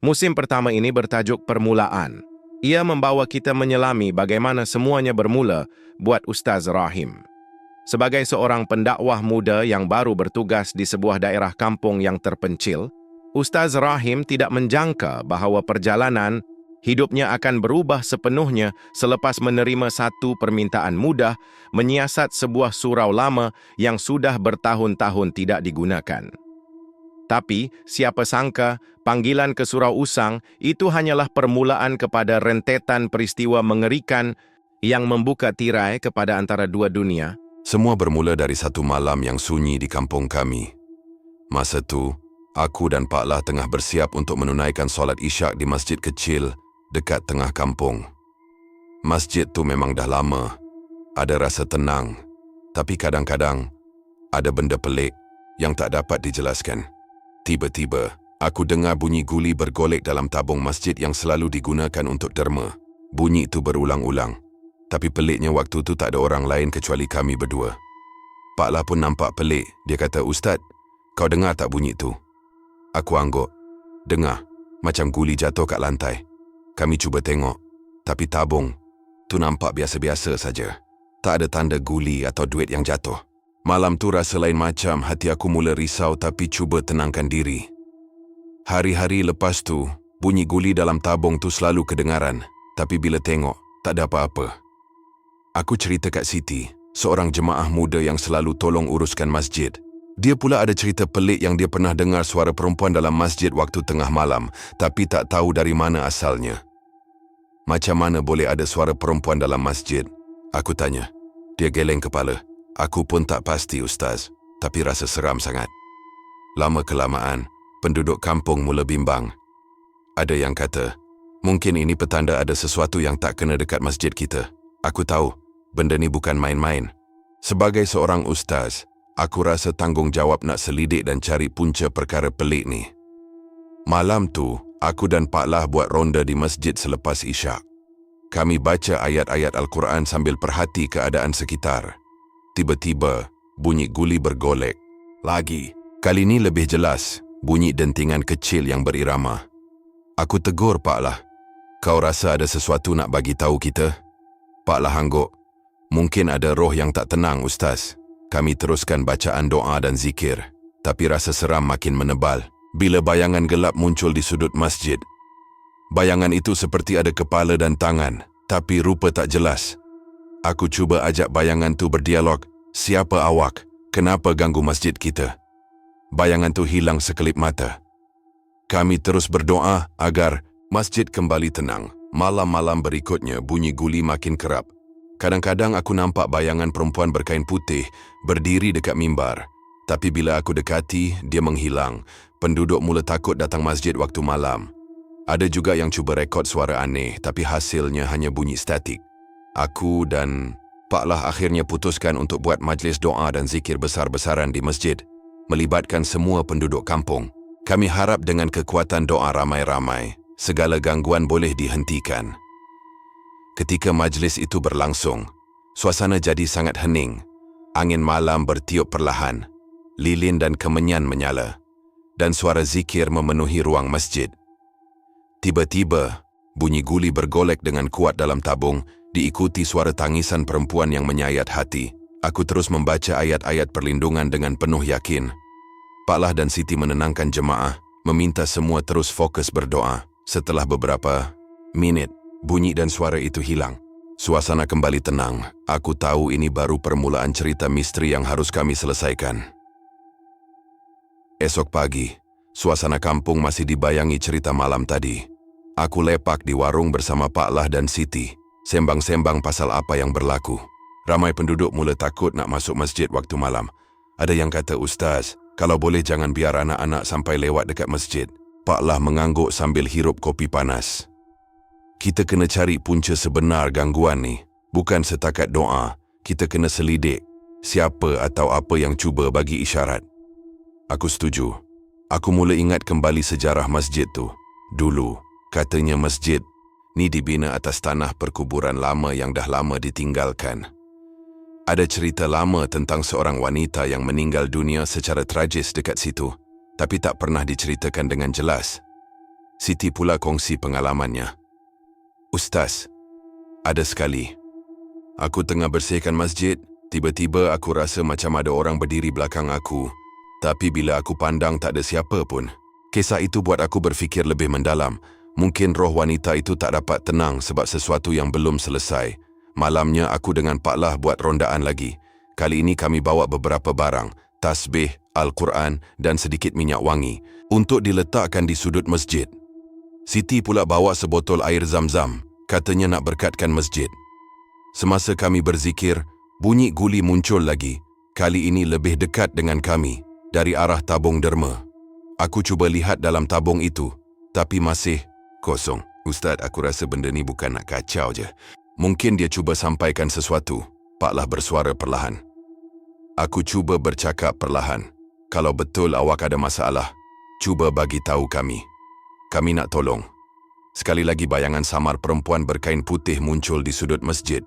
Musim pertama ini bertajuk Permulaan. Ia membawa kita menyelami bagaimana semuanya bermula buat Ustaz Rahim. Sebagai seorang pendakwah muda yang baru bertugas di sebuah daerah kampung yang terpencil, Ustaz Rahim tidak menjangka bahawa perjalanan hidupnya akan berubah sepenuhnya selepas menerima satu permintaan mudah menyiasat sebuah surau lama yang sudah bertahun-tahun tidak digunakan. Tapi, siapa sangka, panggilan ke Surau Usang itu hanyalah permulaan kepada rentetan peristiwa mengerikan yang membuka tirai kepada antara dua dunia. Semua bermula dari satu malam yang sunyi di kampung kami. Masa tu, aku dan Pak Lah tengah bersiap untuk menunaikan solat isyak di masjid kecil dekat tengah kampung. Masjid tu memang dah lama, ada rasa tenang, tapi kadang-kadang ada benda pelik yang tak dapat dijelaskan. Tiba-tiba, aku dengar bunyi guli bergolek dalam tabung masjid yang selalu digunakan untuk derma. Bunyi itu berulang-ulang. Tapi peliknya waktu tu tak ada orang lain kecuali kami berdua. Pak Lah pun nampak pelik. Dia kata, "Ustaz, kau dengar tak bunyi tu?" Aku angguk. Dengar, macam guli jatuh kat lantai. Kami cuba tengok. Tapi tabung tu nampak biasa-biasa saja. Tak ada tanda guli atau duit yang jatuh. Malam tu rasa lain macam, hati aku mula risau tapi cuba tenangkan diri. Hari-hari lepas tu, bunyi guli dalam tabung tu selalu kedengaran. Tapi bila tengok, tak ada apa-apa. Aku cerita kat Siti, seorang jemaah muda yang selalu tolong uruskan masjid. Dia pula ada cerita pelik yang dia pernah dengar suara perempuan dalam masjid waktu tengah malam, tapi tak tahu dari mana asalnya. Macam mana boleh ada suara perempuan dalam masjid? Aku tanya. Dia geleng kepala. Aku pun tak pasti, Ustaz, tapi rasa seram sangat. Lama-kelamaan, penduduk kampung mula bimbang. Ada yang kata, mungkin ini petanda ada sesuatu yang tak kena dekat masjid kita. Aku tahu, benda ni bukan main-main. Sebagai seorang ustaz, aku rasa tanggungjawab nak selidik dan cari punca perkara pelik ni. Malam tu, aku dan Pak Lah buat ronda di masjid selepas isyak. Kami baca ayat-ayat Al-Quran sambil perhati keadaan sekitar. Tiba-tiba, bunyi guli bergolek. Lagi, kali ini lebih jelas, bunyi dentingan kecil yang berirama. Aku tegur Pak Lah. Kau rasa ada sesuatu nak bagi tahu kita? Pak Lah angguk. Mungkin ada roh yang tak tenang, Ustaz. Kami teruskan bacaan doa dan zikir. Tapi rasa seram makin menebal bila bayangan gelap muncul di sudut masjid. Bayangan itu seperti ada kepala dan tangan, tapi rupa tak jelas. Aku cuba ajak bayangan tu berdialog. Siapa awak? Kenapa ganggu masjid kita? Bayangan tu hilang sekelip mata. Kami terus berdoa agar masjid kembali tenang. Malam-malam berikutnya bunyi guli makin kerap. Kadang-kadang aku nampak bayangan perempuan berkain putih berdiri dekat mimbar. Tapi bila aku dekati, dia menghilang. Penduduk mula takut datang masjid waktu malam. Ada juga yang cuba rekod suara aneh, tapi hasilnya hanya bunyi statik. Aku dan Pak Lah akhirnya putuskan untuk buat majlis doa dan zikir besar-besaran di masjid, melibatkan semua penduduk kampung. Kami harap dengan kekuatan doa ramai-ramai, segala gangguan boleh dihentikan. Ketika majlis itu berlangsung, suasana jadi sangat hening. Angin malam bertiup perlahan, lilin dan kemenyan menyala, dan suara zikir memenuhi ruang masjid. Tiba-tiba, bunyi guli bergolek dengan kuat dalam tabung, diikuti suara tangisan perempuan yang menyayat hati. Aku terus membaca ayat-ayat perlindungan dengan penuh yakin. Pak Lah dan Siti menenangkan jemaah, meminta semua terus fokus berdoa. Setelah beberapa minit, bunyi dan suara itu hilang. Suasana kembali tenang. Aku tahu ini baru permulaan cerita misteri yang harus kami selesaikan. Esok pagi, suasana kampung masih dibayangi cerita malam tadi. Aku lepak di warung bersama Pak Lah dan Siti. Sembang-sembang pasal apa yang berlaku. Ramai penduduk mula takut nak masuk masjid waktu malam. Ada yang kata, "Ustaz, kalau boleh jangan biar anak-anak sampai lewat dekat masjid." Pak Lah mengangguk sambil hirup kopi panas. Kita kena cari punca sebenar gangguan ni. Bukan setakat doa, kita kena selidik siapa atau apa yang cuba bagi isyarat. Aku setuju. Aku mula ingat kembali sejarah masjid tu. Dulu, katanya masjid ni dibina atas tanah perkuburan lama yang dah lama ditinggalkan. Ada cerita lama tentang seorang wanita yang meninggal dunia secara tragis dekat situ, tapi tak pernah diceritakan dengan jelas. Siti pula kongsi pengalamannya. Ustaz, ada sekali. Aku tengah bersihkan masjid, tiba-tiba aku rasa macam ada orang berdiri belakang aku. Tapi bila aku pandang tak ada siapa pun. Kisah itu buat aku berfikir lebih mendalam. Mungkin roh wanita itu tak dapat tenang sebab sesuatu yang belum selesai. Malamnya aku dengan Pak Lah buat rondaan lagi. Kali ini kami bawa beberapa barang, tasbih, Al-Quran dan sedikit minyak wangi untuk diletakkan di sudut masjid. Siti pula bawa sebotol air zam-zam, katanya nak berkatkan masjid. Semasa kami berzikir, bunyi guli muncul lagi. Kali ini lebih dekat dengan kami, dari arah tabung derma. Aku cuba lihat dalam tabung itu, tapi masih kosong. Ustaz, aku rasa benda ni bukan nak kacau je. Mungkin dia cuba sampaikan sesuatu. Pak Lah bersuara perlahan. Aku cuba bercakap perlahan. Kalau betul awak ada masalah, cuba bagi tahu kami. Kami nak tolong. Sekali lagi bayangan samar perempuan berkain putih muncul di sudut masjid.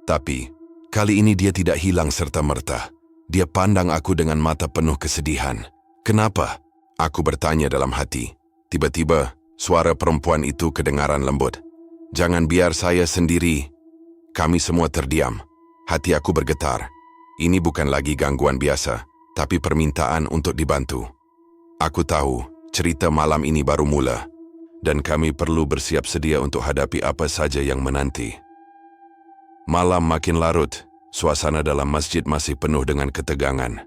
Tapi, kali ini dia tidak hilang serta-merta. Dia pandang aku dengan mata penuh kesedihan. Kenapa? Aku bertanya dalam hati. Tiba-tiba, suara perempuan itu kedengaran lembut. Jangan biar saya sendiri. Kami semua terdiam. Hati aku bergetar. Ini bukan lagi gangguan biasa, tapi permintaan untuk dibantu. Aku tahu, cerita malam ini baru mula. Dan kami perlu bersiap sedia untuk hadapi apa saja yang menanti. Malam makin larut, suasana dalam masjid masih penuh dengan ketegangan.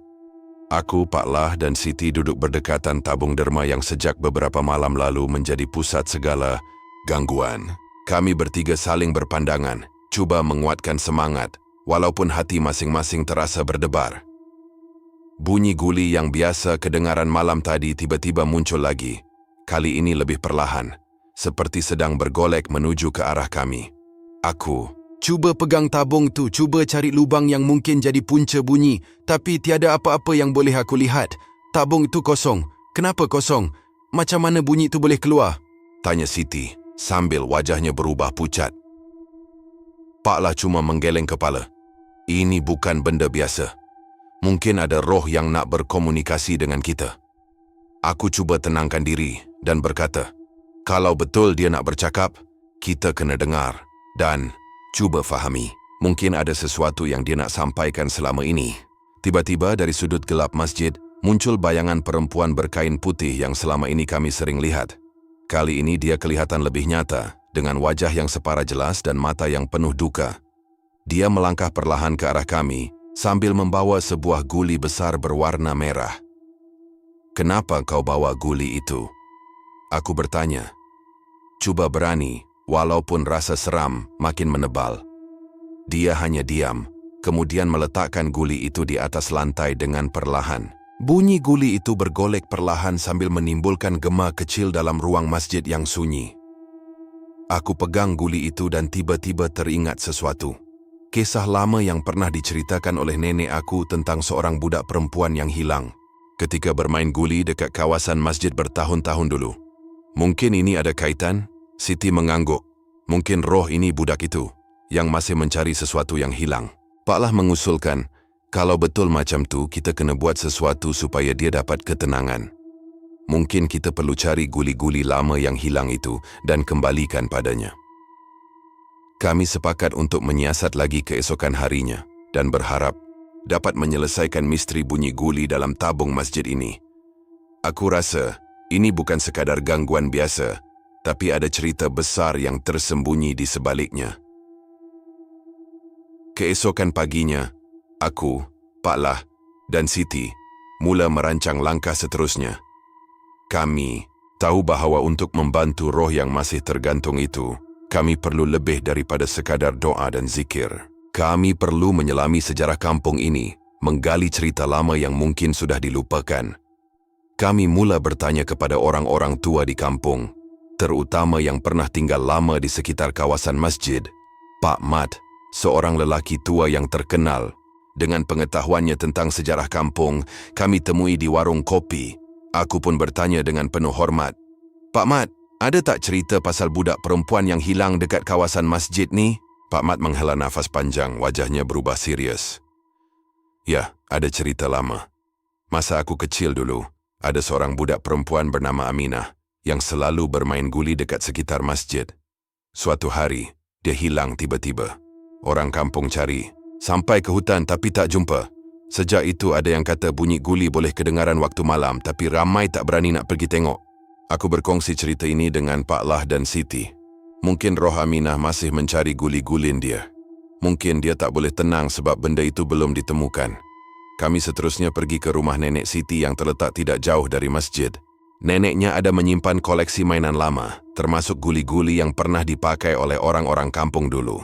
Aku, Pak Lah dan Siti duduk berdekatan tabung derma yang sejak beberapa malam lalu menjadi pusat segala gangguan. Kami bertiga saling berpandangan, cuba menguatkan semangat, walaupun hati masing-masing terasa berdebar. Bunyi guli yang biasa kedengaran malam tadi tiba-tiba muncul lagi. Kali ini lebih perlahan, seperti sedang bergolek menuju ke arah kami. Aku cuba pegang tabung tu, cuba cari lubang yang mungkin jadi punca bunyi, tapi tiada apa-apa yang boleh aku lihat. Tabung itu kosong. Kenapa kosong? Macam mana bunyi itu boleh keluar? Tanya Siti, sambil wajahnya berubah pucat. Pak Lah cuma menggeleng kepala. Ini bukan benda biasa. Mungkin ada roh yang nak berkomunikasi dengan kita. Aku cuba tenangkan diri dan berkata, kalau betul dia nak bercakap, kita kena dengar dan cuba fahami. Mungkin ada sesuatu yang dia nak sampaikan selama ini. Tiba-tiba dari sudut gelap masjid, muncul bayangan perempuan berkain putih yang selama ini kami sering lihat. Kali ini dia kelihatan lebih nyata, dengan wajah yang separa jelas dan mata yang penuh duka. Dia melangkah perlahan ke arah kami, sambil membawa sebuah guli besar berwarna merah. Kenapa kau bawa guli itu? Aku bertanya. Cuba berani, walaupun rasa seram makin menebal. Dia hanya diam, kemudian meletakkan guli itu di atas lantai dengan perlahan. Bunyi guli itu bergolek perlahan sambil menimbulkan gema kecil dalam ruang masjid yang sunyi. Aku pegang guli itu dan tiba-tiba teringat sesuatu. Kisah lama yang pernah diceritakan oleh nenek aku tentang seorang budak perempuan yang hilang ketika bermain guli dekat kawasan masjid bertahun-tahun dulu. Mungkin ini ada kaitan? Siti mengangguk. Mungkin roh ini budak itu yang masih mencari sesuatu yang hilang. Pak Lah mengusulkan, kalau betul macam tu, kita kena buat sesuatu supaya dia dapat ketenangan. Mungkin kita perlu cari guli-guli lama yang hilang itu dan kembalikan padanya. Kami sepakat untuk menyiasat lagi keesokan harinya dan berharap dapat menyelesaikan misteri bunyi guli dalam tabung masjid ini. Aku rasa ini bukan sekadar gangguan biasa, tapi ada cerita besar yang tersembunyi di sebaliknya. Keesokan paginya, aku, Pak Lah dan Siti mula merancang langkah seterusnya. Kami tahu bahawa untuk membantu roh yang masih tergantung itu, kami perlu lebih daripada sekadar doa dan zikir. Kami perlu menyelami sejarah kampung ini, menggali cerita lama yang mungkin sudah dilupakan. Kami mula bertanya kepada orang-orang tua di kampung, terutama yang pernah tinggal lama di sekitar kawasan masjid. Pak Mat, seorang lelaki tua yang terkenal, dengan pengetahuannya tentang sejarah kampung, kami temui di warung kopi. Aku pun bertanya dengan penuh hormat, Pak Mat, ada tak cerita pasal budak perempuan yang hilang dekat kawasan masjid ni? Pak Mat menghela nafas panjang, wajahnya berubah serius. Ya, ada cerita lama. Masa aku kecil dulu, ada seorang budak perempuan bernama Aminah. yang selalu bermain guli dekat sekitar masjid. Suatu hari, dia hilang tiba-tiba. Orang kampung cari, sampai ke hutan tapi tak jumpa. Sejak itu ada yang kata bunyi guli boleh kedengaran waktu malam tapi ramai tak berani nak pergi tengok. Aku berkongsi cerita ini dengan Pak Lah dan Siti. Mungkin roh Aminah masih mencari guli-gulin dia. Mungkin dia tak boleh tenang sebab benda itu belum ditemukan. Kami seterusnya pergi ke rumah nenek Siti yang terletak tidak jauh dari masjid. Neneknya ada menyimpan koleksi mainan lama, termasuk guli-guli yang pernah dipakai oleh orang-orang kampung dulu.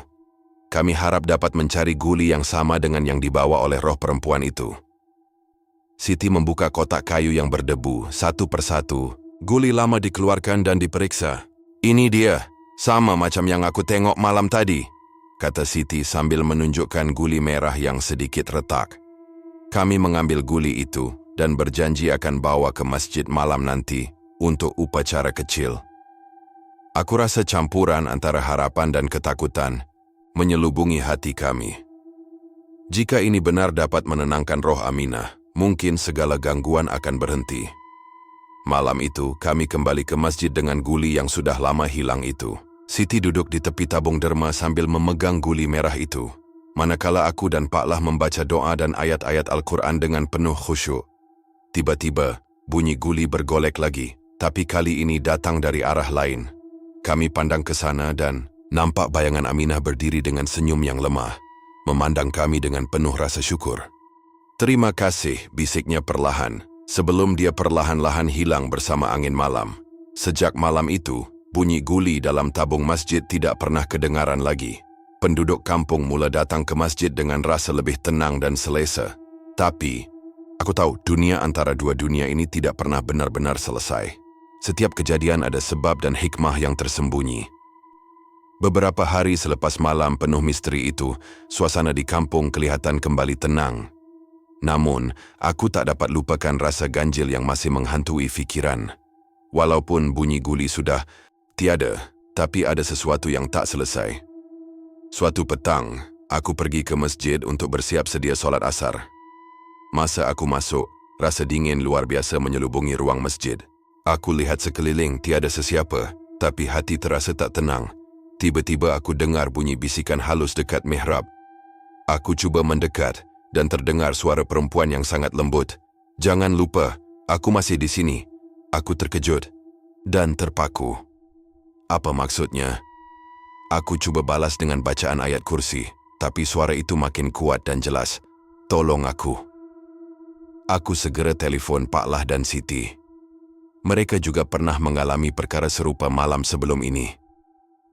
Kami harap dapat mencari guli yang sama dengan yang dibawa oleh roh perempuan itu. Siti membuka kotak kayu yang berdebu, satu persatu. Guli lama dikeluarkan dan diperiksa. Ini dia, sama macam yang aku tengok malam tadi, kata Siti sambil menunjukkan guli merah yang sedikit retak. Kami mengambil guli itu dan berjanji akan bawa ke masjid malam nanti untuk upacara kecil. Aku rasa campuran antara harapan dan ketakutan menyelubungi hati kami. Jika ini benar dapat menenangkan roh Aminah, mungkin segala gangguan akan berhenti. Malam itu, kami kembali ke masjid dengan guli yang sudah lama hilang itu. Siti duduk di tepi tabung derma sambil memegang guli merah itu. Manakala aku dan Pak Lah membaca doa dan ayat-ayat Al-Quran dengan penuh khusyuk. Tiba-tiba, bunyi guli bergolek lagi, tapi kali ini datang dari arah lain. Kami pandang ke sana dan nampak bayangan Aminah berdiri dengan senyum yang lemah, memandang kami dengan penuh rasa syukur. Terima kasih, bisiknya perlahan, sebelum dia perlahan-lahan hilang bersama angin malam. Sejak malam itu, bunyi guli dalam tabung masjid tidak pernah kedengaran lagi. Penduduk kampung mula datang ke masjid dengan rasa lebih tenang dan selesa. Tapi, aku tahu dunia antara dua dunia ini tidak pernah benar-benar selesai. Setiap kejadian ada sebab dan hikmah yang tersembunyi. Beberapa hari selepas malam penuh misteri itu, suasana di kampung kelihatan kembali tenang. Namun, aku tak dapat lupakan rasa ganjil yang masih menghantui fikiran. Walaupun bunyi guli sudah tiada, tapi ada sesuatu yang tak selesai. Suatu petang, aku pergi ke masjid untuk bersiap sedia solat asar. Masa aku masuk, rasa dingin luar biasa menyelubungi ruang masjid. Aku lihat sekeliling tiada sesiapa, tapi hati terasa tak tenang. Tiba-tiba aku dengar bunyi bisikan halus dekat mihrab. Aku cuba mendekat dan terdengar suara perempuan yang sangat lembut. Jangan lupa, aku masih di sini. Aku terkejut dan terpaku. Apa maksudnya? Aku cuba balas dengan bacaan ayat kursi, tapi suara itu makin kuat dan jelas. Tolong aku. Aku segera telefon Pak Lah dan Siti. Mereka juga pernah mengalami perkara serupa malam sebelum ini.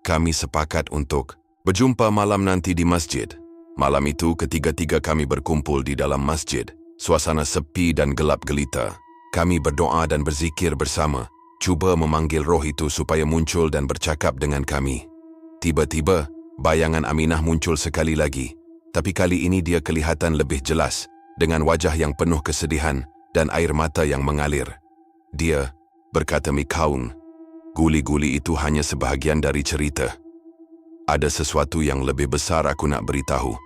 Kami sepakat untuk berjumpa malam nanti di masjid. Malam itu ketiga-tiga kami berkumpul di dalam masjid. Suasana sepi dan gelap gelita. Kami berdoa dan berzikir bersama, cuba memanggil roh itu supaya muncul dan bercakap dengan kami. Tiba-tiba, bayangan Aminah muncul sekali lagi, tapi kali ini dia kelihatan lebih jelas, dengan wajah yang penuh kesedihan dan air mata yang mengalir. Dia berkata, "Mikaun, guli-guli itu hanya sebahagian dari cerita. Ada sesuatu yang lebih besar aku nak beritahu,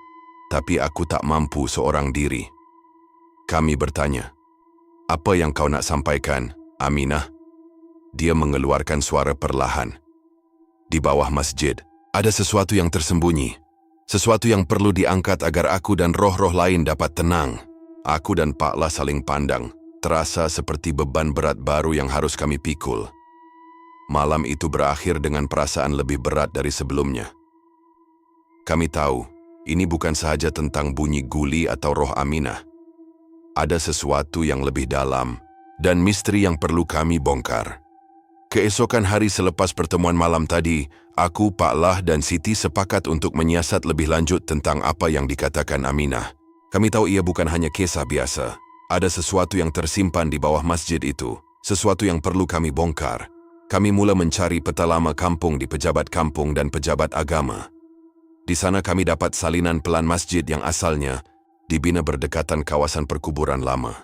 tapi aku tak mampu seorang diri." Kami bertanya, "Apa yang kau nak sampaikan, Aminah?" Dia mengeluarkan suara perlahan. Di bawah masjid, ada sesuatu yang tersembunyi. Sesuatu yang perlu diangkat agar aku dan roh-roh lain dapat tenang. Aku dan Pak Lah saling pandang, terasa seperti beban berat baru yang harus kami pikul. Malam itu berakhir dengan perasaan lebih berat dari sebelumnya. Kami tahu, ini bukan sahaja tentang bunyi guli atau roh Aminah. Ada sesuatu yang lebih dalam dan misteri yang perlu kami bongkar. Keesokan hari selepas pertemuan malam tadi, aku, Pak Lah dan Siti sepakat untuk menyiasat lebih lanjut tentang apa yang dikatakan Aminah. Kami tahu ia bukan hanya kisah biasa. Ada sesuatu yang tersimpan di bawah masjid itu, sesuatu yang perlu kami bongkar. Kami mula mencari peta lama kampung di pejabat kampung dan pejabat agama. Di sana kami dapat salinan pelan masjid yang asalnya dibina berdekatan kawasan perkuburan lama.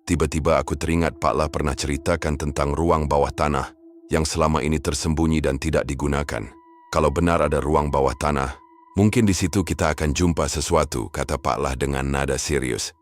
Tiba-tiba aku teringat Pak Lah pernah ceritakan tentang ruang bawah tanah yang selama ini tersembunyi dan tidak digunakan. Kalau benar ada ruang bawah tanah, mungkin di situ kita akan jumpa sesuatu, kata Pak Lah dengan nada serius.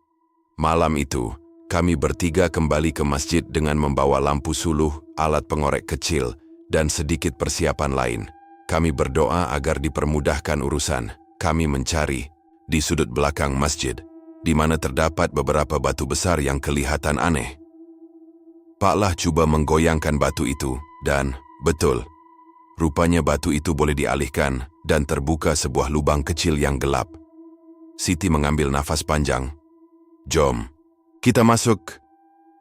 Malam itu, kami bertiga kembali ke masjid dengan membawa lampu suluh, alat pengorek kecil, dan sedikit persiapan lain. Kami berdoa agar dipermudahkan urusan. Kami mencari di sudut belakang masjid, di mana terdapat beberapa batu besar yang kelihatan aneh. Pak Lah cuba menggoyangkan batu itu dan, betul, rupanya batu itu boleh dialihkan dan terbuka sebuah lubang kecil yang gelap. Siti mengambil nafas panjang. Jom, kita masuk.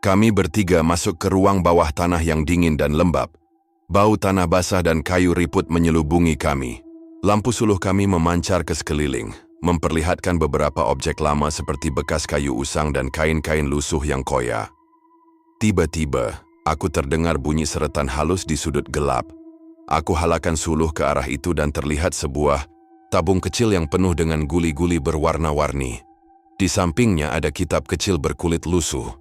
Kami bertiga masuk ke ruang bawah tanah yang dingin dan lembab. Bau tanah basah dan kayu riput menyelubungi kami. Lampu suluh kami memancar ke sekeliling, memperlihatkan beberapa objek lama seperti bekas kayu usang dan kain-kain lusuh yang koyak. Tiba-tiba, aku terdengar bunyi seretan halus di sudut gelap. Aku halakan suluh ke arah itu dan terlihat sebuah tabung kecil yang penuh dengan guli-guli berwarna-warni. Di sampingnya ada kitab kecil berkulit lusuh.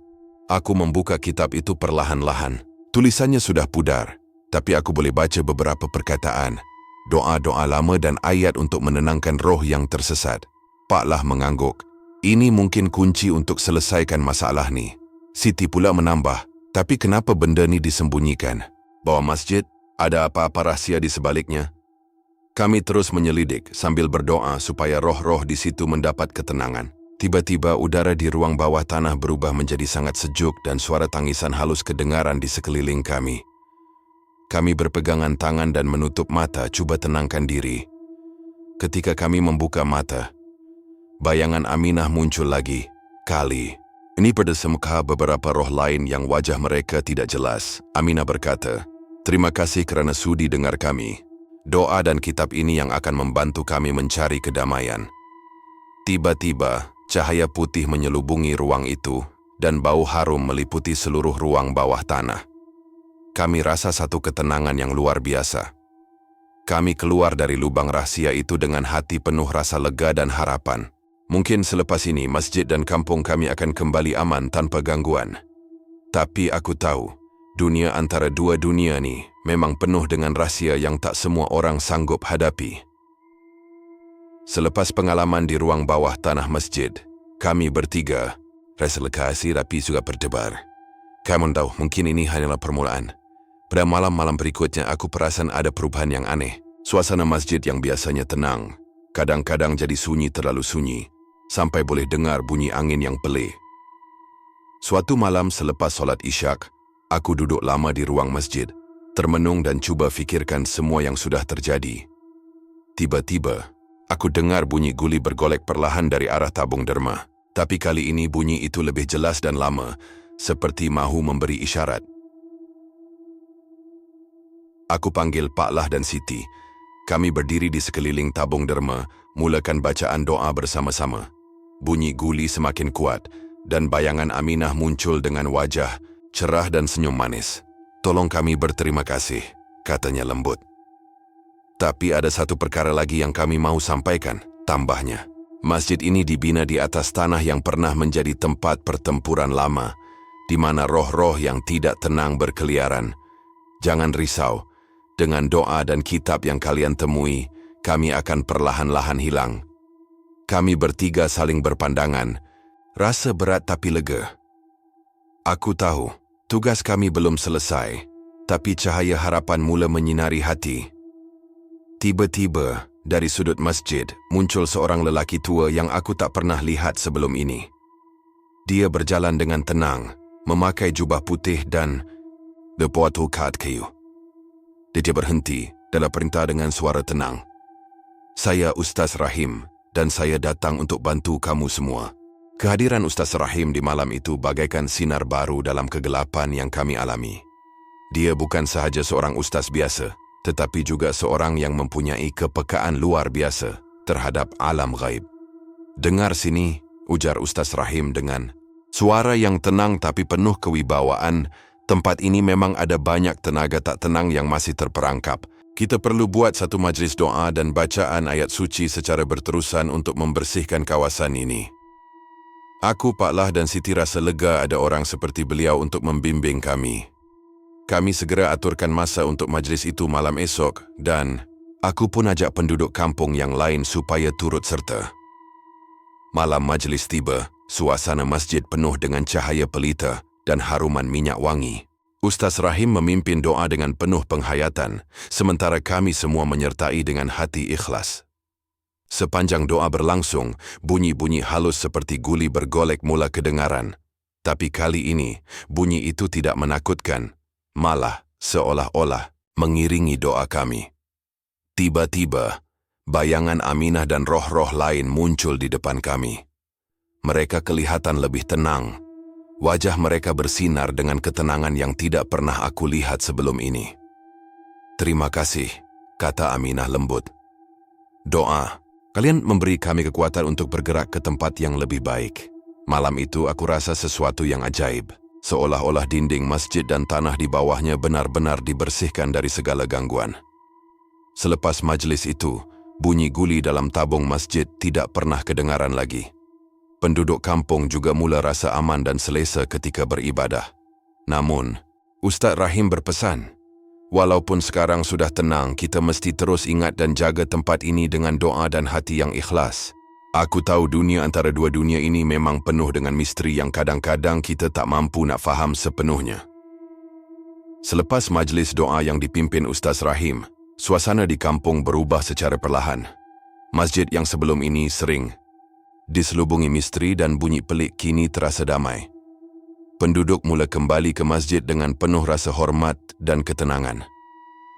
Aku membuka kitab itu perlahan-lahan. Tulisannya sudah pudar, tapi aku boleh baca beberapa perkataan, doa-doa lama dan ayat untuk menenangkan roh yang tersesat. Pak Lah mengangguk. Ini mungkin kunci untuk selesaikan masalah ni. Siti pula menambah, tapi kenapa benda ni disembunyikan? Bawah masjid, ada apa-apa rahsia di sebaliknya? Kami terus menyelidik sambil berdoa supaya roh-roh di situ mendapat ketenangan. Tiba-tiba udara di ruang bawah tanah berubah menjadi sangat sejuk dan suara tangisan halus kedengaran di sekeliling kami. Kami berpegangan tangan dan menutup mata cuba tenangkan diri. Ketika kami membuka mata, bayangan Aminah muncul lagi. Kali ini pada semuka beberapa roh lain yang wajah mereka tidak jelas. Aminah berkata, "Terima kasih kerana sudi dengar kami. Doa dan kitab ini yang akan membantu kami mencari kedamaian." Tiba-tiba, cahaya putih menyelubungi ruang itu dan bau harum meliputi seluruh ruang bawah tanah. Kami rasa satu ketenangan yang luar biasa. Kami keluar dari lubang rahsia itu dengan hati penuh rasa lega dan harapan. Mungkin selepas ini masjid dan kampung kami akan kembali aman tanpa gangguan. Tapi aku tahu, dunia antara dua dunia ni memang penuh dengan rahsia yang tak semua orang sanggup hadapi. Selepas pengalaman di ruang bawah tanah masjid, kami bertiga rasa lekasi tapi juga berdebar. Kamu tahu, mungkin ini hanyalah permulaan. Pada malam-malam berikutnya aku perasan ada perubahan yang aneh. Suasana masjid yang biasanya tenang, kadang-kadang jadi sunyi terlalu sunyi, sampai boleh dengar bunyi angin yang pelik. Suatu malam selepas solat Isyak, aku duduk lama di ruang masjid, termenung dan cuba fikirkan semua yang sudah terjadi. Tiba-tiba, aku dengar bunyi guli bergolek perlahan dari arah tabung derma. Tapi kali ini bunyi itu lebih jelas dan lama, seperti mahu memberi isyarat. Aku panggil Pak Lah dan Siti. Kami berdiri di sekeliling tabung derma, mulakan bacaan doa bersama-sama. Bunyi guli semakin kuat, dan bayangan Aminah muncul dengan wajah cerah dan senyum manis. "Tolong kami berterima kasih," katanya lembut. "Tapi ada satu perkara lagi yang kami mau sampaikan," tambahnya. "Masjid ini dibina di atas tanah yang pernah menjadi tempat pertempuran lama, di mana roh-roh yang tidak tenang berkeliaran. Jangan risau. Dengan doa dan kitab yang kalian temui, kami akan perlahan-lahan hilang." Kami bertiga saling berpandangan, rasa berat tapi lega. Aku tahu, tugas kami belum selesai, tapi cahaya harapan mula menyinari hati. Tiba-tiba, dari sudut masjid, muncul seorang lelaki tua yang aku tak pernah lihat sebelum ini. Dia berjalan dengan tenang, memakai jubah putih dan berpatu kat kayu. Dia berhenti dalam perintah dengan suara tenang. "Saya Ustaz Rahim dan saya datang untuk bantu kamu semua." Kehadiran Ustaz Rahim di malam itu bagaikan sinar baru dalam kegelapan yang kami alami. Dia bukan sahaja seorang ustaz biasa, tetapi juga seorang yang mempunyai kepekaan luar biasa terhadap alam gaib. "Dengar sini," ujar Ustaz Rahim dengan suara yang tenang tapi penuh kewibawaan. "Tempat ini memang ada banyak tenaga tak tenang yang masih terperangkap. Kita perlu buat satu majlis doa dan bacaan ayat suci secara berterusan untuk membersihkan kawasan ini." Aku, Pak Lah dan Siti rasa lega ada orang seperti beliau untuk membimbing kami. Kami segera aturkan masa untuk majlis itu malam esok dan aku pun ajak penduduk kampung yang lain supaya turut serta. Malam majlis tiba, suasana masjid penuh dengan cahaya pelita dan haruman minyak wangi. Ustaz Rahim memimpin doa dengan penuh penghayatan, sementara kami semua menyertai dengan hati ikhlas. Sepanjang doa berlangsung, bunyi-bunyi halus seperti guli bergolek mula kedengaran. Tapi kali ini, bunyi itu tidak menakutkan, malah seolah-olah mengiringi doa kami. Tiba-tiba, bayangan Aminah dan roh-roh lain muncul di depan kami. Mereka kelihatan lebih tenang. Wajah mereka bersinar dengan ketenangan yang tidak pernah aku lihat sebelum ini. "Terima kasih," kata Aminah lembut. "Doa, kalian memberi kami kekuatan untuk bergerak ke tempat yang lebih baik." Malam itu aku rasa sesuatu yang ajaib, seolah-olah dinding masjid dan tanah di bawahnya benar-benar dibersihkan dari segala gangguan. Selepas majlis itu, bunyi guli dalam tabung masjid tidak pernah kedengaran lagi. Penduduk kampung juga mula rasa aman dan selesa ketika beribadah. Namun, Ustaz Rahim berpesan, walaupun sekarang sudah tenang, kita mesti terus ingat dan jaga tempat ini dengan doa dan hati yang ikhlas. Aku tahu dunia antara dua dunia ini memang penuh dengan misteri yang kadang-kadang kita tak mampu nak faham sepenuhnya. Selepas majlis doa yang dipimpin Ustaz Rahim, suasana di kampung berubah secara perlahan. Masjid yang sebelum ini sering diselubungi misteri dan bunyi pelik kini terasa damai. Penduduk mula kembali ke masjid dengan penuh rasa hormat dan ketenangan.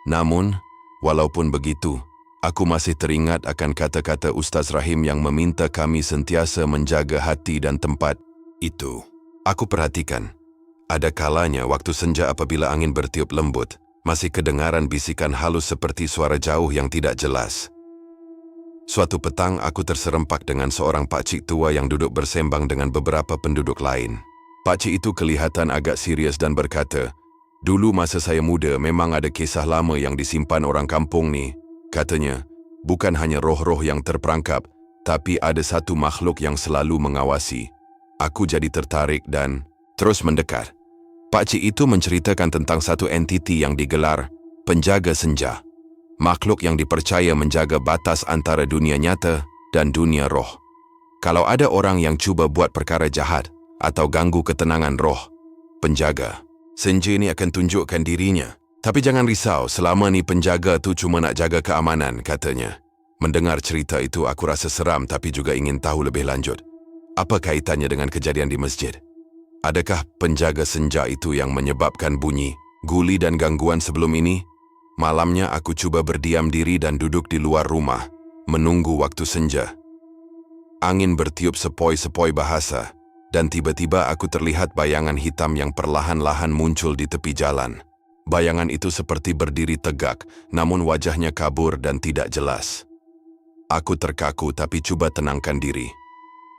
Namun, walaupun begitu, aku masih teringat akan kata-kata Ustaz Rahim yang meminta kami sentiasa menjaga hati dan tempat itu. Aku perhatikan, ada kalanya waktu senja apabila angin bertiup lembut, masih kedengaran bisikan halus seperti suara jauh yang tidak jelas. Suatu petang aku terserempak dengan seorang pakcik tua yang duduk bersembang dengan beberapa penduduk lain. Pakcik itu kelihatan agak serius dan berkata, "Dulu masa saya muda memang ada kisah lama yang disimpan orang kampung ni." Katanya, bukan hanya roh-roh yang terperangkap, tapi ada satu makhluk yang selalu mengawasi. Aku jadi tertarik dan terus mendekat. Pakcik itu menceritakan tentang satu entiti yang digelar penjaga senja. Makhluk yang dipercaya menjaga batas antara dunia nyata dan dunia roh. Kalau ada orang yang cuba buat perkara jahat atau ganggu ketenangan roh, penjaga senja ini akan tunjukkan dirinya. Tapi jangan risau, selama ni penjaga tu cuma nak jaga keamanan, katanya. Mendengar cerita itu aku rasa seram tapi juga ingin tahu lebih lanjut. Apa kaitannya dengan kejadian di masjid? Adakah penjaga senja itu yang menyebabkan bunyi, guli dan gangguan sebelum ini? Malamnya aku cuba berdiam diri dan duduk di luar rumah, menunggu waktu senja. Angin bertiup sepoi-sepoi bahasa, dan tiba-tiba aku terlihat bayangan hitam yang perlahan-lahan muncul di tepi jalan. Bayangan itu seperti berdiri tegak, namun wajahnya kabur dan tidak jelas. Aku terkaku tapi cuba tenangkan diri.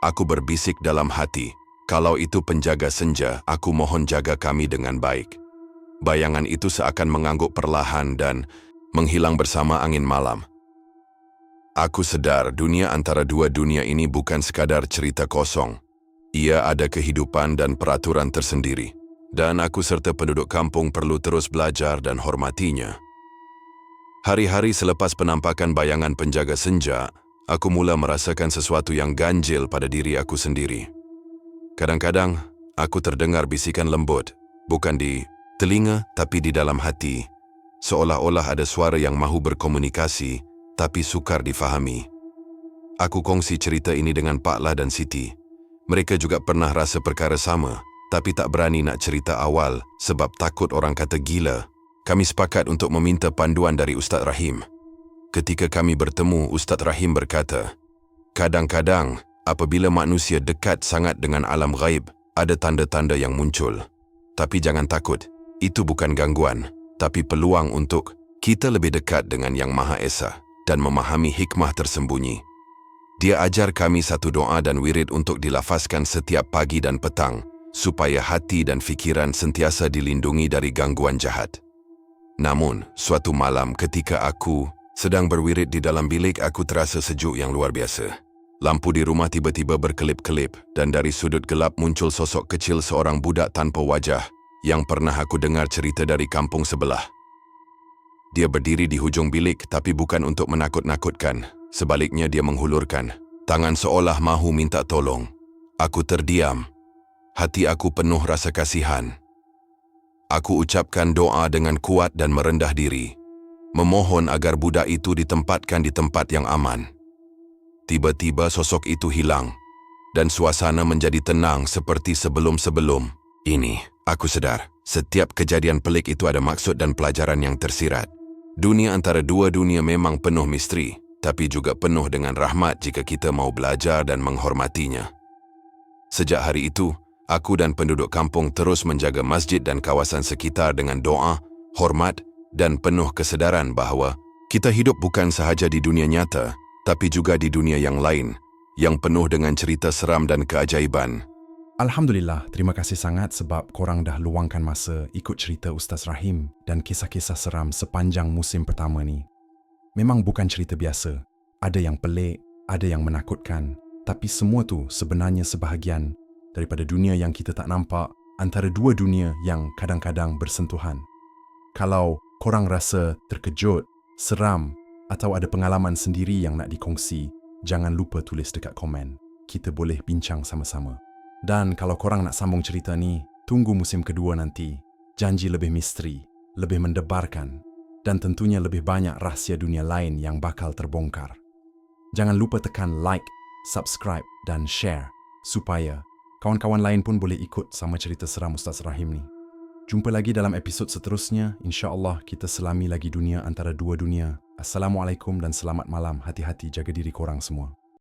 Aku berbisik dalam hati, kalau itu penjaga senja, aku mohon jaga kami dengan baik. Bayangan itu seakan mengangguk perlahan dan menghilang bersama angin malam. Aku sedar dunia antara dua dunia ini bukan sekadar cerita kosong. Ia ada kehidupan dan peraturan tersendiri. Dan aku serta penduduk kampung perlu terus belajar dan hormatinya. Hari-hari selepas penampakan bayangan penjaga senja, aku mula merasakan sesuatu yang ganjil pada diri aku sendiri. Kadang-kadang, aku terdengar bisikan lembut, bukan di telinga tapi di dalam hati, seolah-olah ada suara yang mahu berkomunikasi, tapi sukar difahami. Aku kongsi cerita ini dengan Pak La dan Siti. Mereka juga pernah rasa perkara sama, tapi tak berani nak cerita awal sebab takut orang kata gila. Kami sepakat untuk meminta panduan dari Ustaz Rahim. Ketika kami bertemu, Ustaz Rahim berkata, kadang-kadang apabila manusia dekat sangat dengan alam ghaib, ada tanda-tanda yang muncul. Tapi jangan takut, itu bukan gangguan, tapi peluang untuk kita lebih dekat dengan Yang Maha Esa dan memahami hikmah tersembunyi. Dia ajar kami satu doa dan wirid untuk dilafazkan setiap pagi dan petang, supaya hati dan fikiran sentiasa dilindungi dari gangguan jahat. Namun, suatu malam ketika aku sedang berwirid di dalam bilik, aku terasa sejuk yang luar biasa. Lampu di rumah tiba-tiba berkelip-kelip dan dari sudut gelap muncul sosok kecil seorang budak tanpa wajah yang pernah aku dengar cerita dari kampung sebelah. Dia berdiri di hujung bilik tapi bukan untuk menakut-nakutkan. Sebaliknya dia menghulurkan tangan seolah mahu minta tolong. Aku terdiam. Hati aku penuh rasa kasihan. Aku ucapkan doa dengan kuat dan merendah diri, memohon agar budak itu ditempatkan di tempat yang aman. Tiba-tiba sosok itu hilang, dan suasana menjadi tenang seperti sebelum-sebelum. Ini, aku sedar, setiap kejadian pelik itu ada maksud dan pelajaran yang tersirat. Dunia antara dua dunia memang penuh misteri, tapi juga penuh dengan rahmat jika kita mau belajar dan menghormatinya. Sejak hari itu, aku dan penduduk kampung terus menjaga masjid dan kawasan sekitar dengan doa, hormat, dan penuh kesedaran bahawa kita hidup bukan sahaja di dunia nyata, tapi juga di dunia yang lain, yang penuh dengan cerita seram dan keajaiban. Alhamdulillah, terima kasih sangat sebab korang dah luangkan masa ikut cerita Ustaz Rahim dan kisah-kisah seram sepanjang musim pertama ni. Memang bukan cerita biasa. Ada yang pelik, ada yang menakutkan, tapi semua tu sebenarnya sebahagian daripada dunia yang kita tak nampak, antara dua dunia yang kadang-kadang bersentuhan. Kalau korang rasa terkejut, seram atau ada pengalaman sendiri yang nak dikongsi, jangan lupa tulis dekat komen. Kita boleh bincang sama-sama. Dan kalau korang nak sambung cerita ni, tunggu musim kedua nanti. Janji lebih misteri, lebih mendebarkan, dan tentunya lebih banyak rahsia dunia lain yang bakal terbongkar. Jangan lupa tekan like, subscribe dan share supaya kawan-kawan lain pun boleh ikut sama cerita seram Ustaz Rahim ni. Jumpa lagi dalam episod seterusnya. InsyaAllah kita selami lagi dunia antara dua dunia. Assalamualaikum dan selamat malam. Hati-hati jaga diri korang semua.